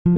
हरिहर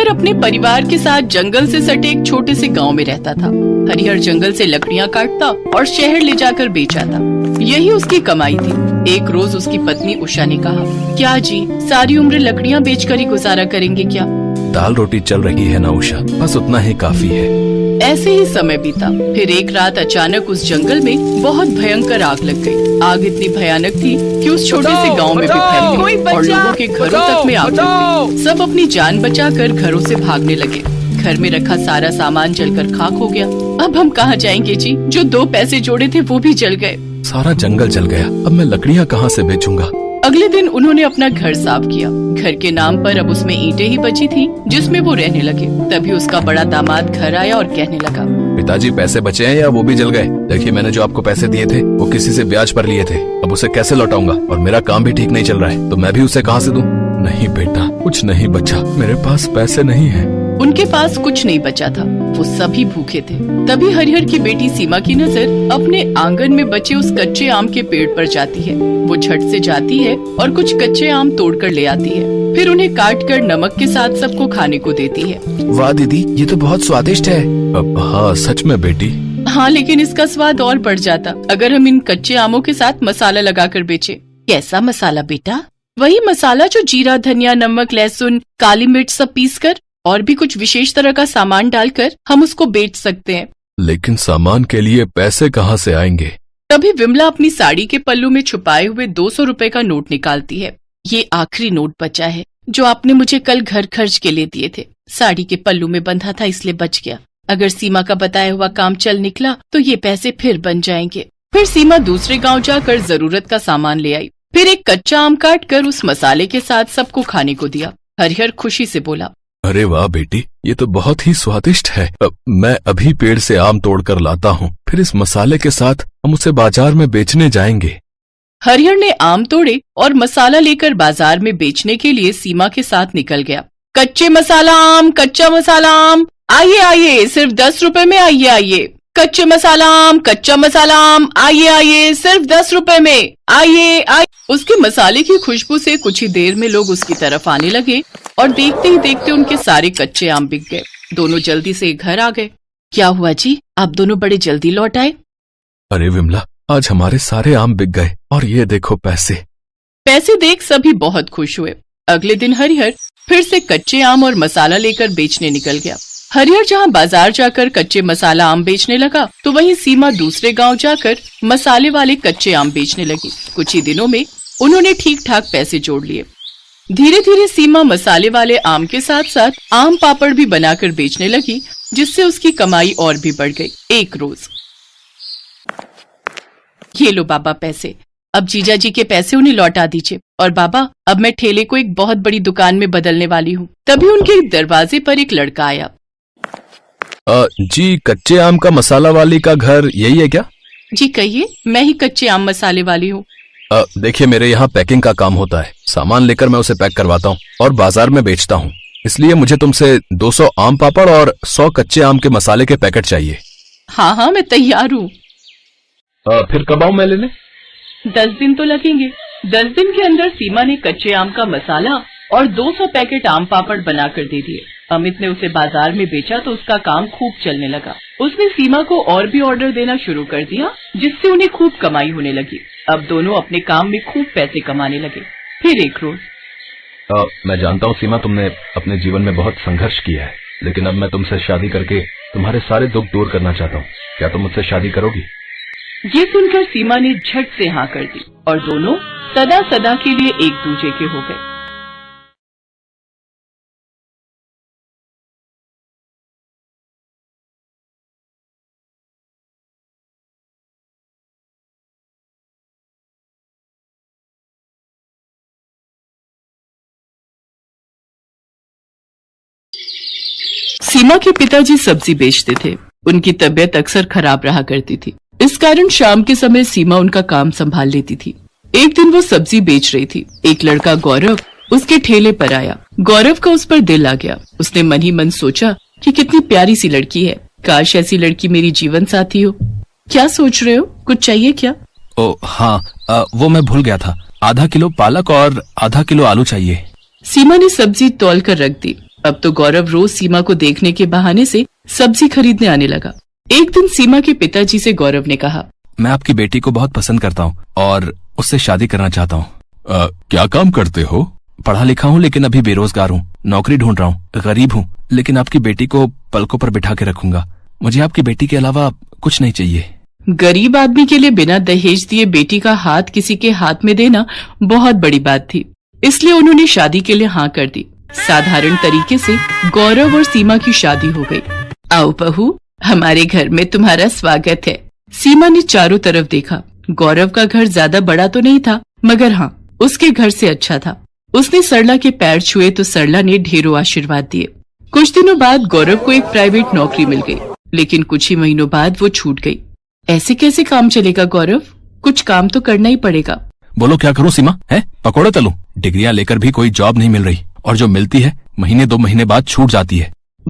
अपने परिवार के साथ जंगल से सटे एक छोटे से गांव में रहता था। हरिहर जंगल से लकड़ियां काटता और शहर ले जाकर बेचाता। यही उसकी कमाई थी। एक रोज उसकी पत्नी उषा ने कहा, क्या जी, सारी उम्र लकड़ियां बेचकर ही गुजारा करेंगे क्या? दाल रोटी चल रही है ना उषा, बस उतना ही काफी है। ऐसे ही समय बीता। फिर एक रात अचानक उस जंगल में बहुत भयंकर आग लग गई। आग इतनी भयानक थी कि उस छोटे से गांव में भी फैल गई और लोगों के घरों तक में आग लग गई। सब अपनी जान बचाकर घरों से भागने लगे। घर में रखा सारा सामान जलकर खाक हो गया। अब हम कहाँ जाएंगे जी? जो 2 पैसे जोड़े थे वो भी जल गए। सारा जंगल जल गया, अब मैं लकड़ियाँ कहाँ से बेचूंगा? अगले दिन उन्होंने अपना घर साफ किया। घर के नाम पर अब उसमें ईंटें ही बची थी जिसमें वो रहने लगे। तभी उसका बड़ा दामाद घर आया और कहने लगा, पिताजी पैसे बचे हैं या वो भी जल गए? देखिए, मैंने जो आपको पैसे दिए थे वो किसी से ब्याज पर लिए थे। अब उसे कैसे लौटाऊंगा? और मेरा काम भी ठीक नहीं चल रहा है, तो मैं भी उसे कहाँ से दूं? नहीं बेटा, कुछ नहीं बचा, मेरे पास पैसे नहीं है। उनके पास कुछ नहीं बचा था, वो सभी भूखे थे। तभी हरिहर की बेटी सीमा की नजर अपने आंगन में बचे उस कच्चे आम के पेड़ पर जाती है। वो झट से जाती है और कुछ कच्चे आम तोड़कर ले आती है। फिर उन्हें काट कर नमक के साथ सबको खाने को देती है। वाह दीदी, ये तो बहुत स्वादिष्ट है। हाँ सच में बेटी। हाँ, लेकिन इसका स्वाद और बढ़ जाता अगर हम इन कच्चे आमों के साथ मसाला लगाकर बेचे। कैसा मसाला बेटा? वही मसाला जो जीरा, धनिया, नमक, लहसुन, काली मिर्च सब पीसकर और भी कुछ विशेष तरह का सामान डालकर हम उसको बेच सकते हैं। लेकिन सामान के लिए पैसे कहाँ से आएंगे? तभी विमला अपनी साड़ी के पल्लू में छुपाए हुए 200 रुपए का नोट निकालती है। ये आखिरी नोट बचा है जो आपने मुझे कल घर खर्च के लिए दिए थे। साड़ी के पल्लू में बंधा था इसलिए बच गया। अगर सीमा का बताया हुआ काम चल निकला तो ये पैसे फिर बन जाएंगे। फिर सीमा दूसरे गांव जाकर जरूरत का सामान ले आई। फिर एक कच्चा आम काट कर उस मसाले के साथ सबको खाने को दिया। हरिहर खुशी से बोला, अरे वाह बेटी, ये तो बहुत ही स्वादिष्ट है। मैं अभी पेड़ से आम तोड़कर लाता हूँ, फिर इस मसाले के साथ हम उसे बाजार में बेचने जाएंगे। हरिहर ने आम तोड़े और मसाला लेकर बाजार में बेचने के लिए सीमा के साथ निकल गया। कच्चे मसाला आम, कच्चा मसाला आम, आइए आइए, सिर्फ 10 रुपए में, आइए आइए। कच्चे मसाला आम, कच्चा मसाला आम, आइए आइए, सिर्फ 10 रुपए में, आइए आइए। उसके मसाले की खुशबू से कुछ ही देर में लोग उसकी तरफ आने लगे और देखते ही देखते उनके सारे कच्चे आम बिक गए। दोनों जल्दी से घर आ गए। क्या हुआ जी, आप दोनों बड़े जल्दी लौट आए? अरे विमला, आज हमारे सारे आम बिक गए और ये देखो पैसे। पैसे देख सभी बहुत खुश हुए। अगले दिन हरिहर फिर से कच्चे आम और मसाला लेकर बेचने निकल गया। हरिहर जहाँ बाजार जाकर कच्चे मसाला आम बेचने लगा तो वहीं सीमा दूसरे गांव जाकर मसाले वाले कच्चे आम बेचने लगी। कुछ ही दिनों में उन्होंने ठीक ठाक पैसे जोड़ लिए। धीरे धीरे सीमा मसाले वाले आम के साथ साथ आम पापड़ भी बनाकर बेचने लगी, जिससे उसकी कमाई और भी बढ़ गई। एक रोज, ये लो बाबा पैसे, अब जीजा जी के पैसे उन्हें लौटा दीजिए। और बाबा, अब मैं ठेले को एक बहुत बड़ी दुकान में बदलने वाली हूँ। तभी उनके दरवाजे पर एक लड़का आया। जी, कच्चे आम का मसाला वाली का घर यही है क्या? जी कहिए, मैं ही कच्चे आम मसाले वाली हूँ। देखिए, मेरे यहाँ पैकिंग का काम होता है। सामान लेकर मैं उसे पैक करवाता हूँ और बाजार में बेचता हूँ। इसलिए मुझे तुमसे 200 आम पापड़ और 100 कच्चे आम के मसाले के पैकेट चाहिए। हाँ हाँ, मैं तैयार हूँ। फिर कब आऊँ मैं लेने? 10 दिन तो लगेंगे। 10 दिन के अंदर सीमा ने कच्चे आम का मसाला और 200 पैकेट आम पापड़ बनाकर दे दिए। अमित ने उसे बाजार में बेचा तो उसका काम खूब चलने लगा। उसने सीमा को और भी ऑर्डर देना शुरू कर दिया, जिससे उन्हें खूब कमाई होने लगी। अब दोनों अपने काम में खूब पैसे कमाने लगे। फिर एक रोज, मैं जानता हूँ सीमा, तुमने अपने जीवन में बहुत संघर्ष किया है, लेकिन अब मैं तुमसे शादी करके तुम्हारे सारे दुख दूर करना चाहता हूँ। क्या तुम मुझसे शादी करोगी? ये सुनकर सीमा ने झट से हाँ कर दी और दोनों सदा सदा के लिए एक दूसरे के हो गए। सीमा के पिताजी सब्जी बेचते थे। उनकी तबीयत अक्सर खराब रहा करती थी। इस कारण शाम के समय सीमा उनका काम संभाल लेती थी। एक दिन वो सब्जी बेच रही थी। एक लड़का गौरव उसके ठेले पर आया। गौरव का उस पर दिल आ गया। उसने मन ही मन सोचा कि कितनी प्यारी सी लड़की है, काश ऐसी लड़की मेरी जीवन साथी हो। क्या सोच रहे हो, कुछ चाहिए क्या? ओ हाँ, वो मैं भूल गया था। आधा किलो पालक और आधा किलो आलू चाहिए। सीमा ने सब्जी तौल कर रख दी। अब तो गौरव रोज सीमा को देखने के बहाने से सब्जी खरीदने आने लगा। एक दिन सीमा के पिताजी से गौरव ने कहा, मैं आपकी बेटी को बहुत पसंद करता हूँ और उससे शादी करना चाहता हूँ। क्या काम करते हो? पढ़ा लिखा हूँ लेकिन अभी बेरोजगार हूँ, नौकरी ढूंढ रहा हूँ। गरीब हूँ लेकिन आपकी बेटी को पलकों पर बिठा के रखूंगा। मुझे आपकी बेटी के अलावा कुछ नहीं चाहिए। गरीब आदमी के लिए बिना दहेज दिए बेटी का हाथ किसी के हाथ में देना बहुत बड़ी बात थी, इसलिए उन्होंने शादी के लिए हाँ कर दी। साधारण तरीके से गौरव और सीमा की शादी हो गई। आओ बहू, हमारे घर में तुम्हारा स्वागत है। सीमा ने चारों तरफ देखा। गौरव का घर ज्यादा बड़ा तो नहीं था, मगर हाँ, उसके घर से अच्छा था। उसने सरला के पैर छुए तो सरला ने ढेरों आशीर्वाद दिए। कुछ दिनों बाद गौरव को एक प्राइवेट नौकरी मिल गई, लेकिन कुछ ही महीनों बाद वो छूट गई। ऐसे कैसे काम चलेगा गौरव? कुछ काम तो करना ही पड़ेगा। बोलो क्या करूँ सीमा? है पकौड़े तलूं? डिग्रियां लेकर भी कोई जॉब नहीं मिल रही और जो मिलती है महीने 2 महीने बाद छूट जाती है।